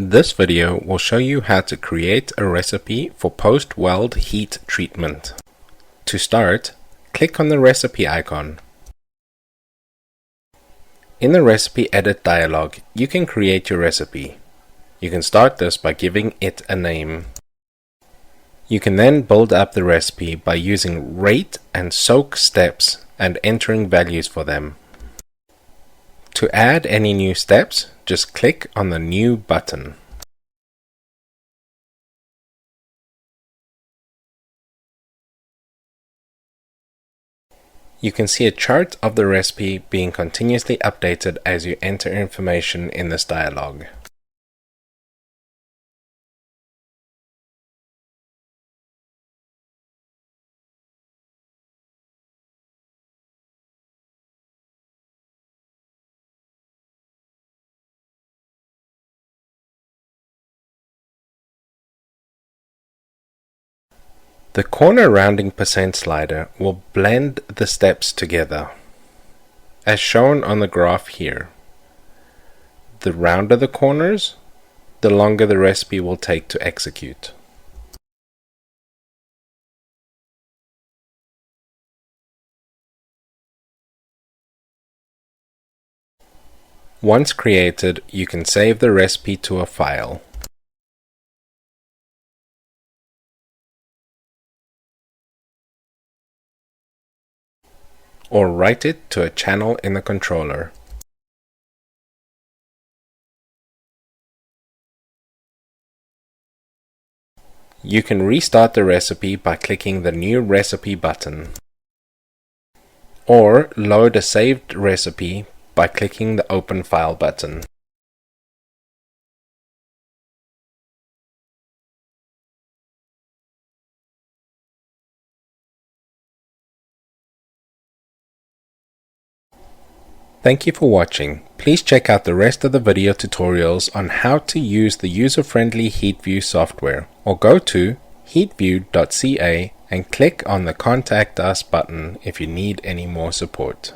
This video will show you how to create a recipe for post-weld heat treatment. To start, click on the recipe icon. In the recipe edit dialog, you can create your recipe. You can start this by giving it a name. You can then build up the recipe by using rate and soak steps and entering values for them. To add any new steps, just click on the New button. You can see a chart of the recipe being continuously updated as you enter information in this dialog. The corner rounding percent slider will blend the steps together, as shown on the graph here. The rounder the corners, the longer the recipe will take to execute. Once created, you can save the recipe to a file. Or write it to a channel in the controller. You can restart the recipe by clicking the New Recipe button, or load a saved recipe by clicking the Open File button. Thank you for watching. Please check out the rest of the video tutorials on how to use the user-friendly Heatview software, or go to heatview.ca and click on the Contact Us button if you need any more support.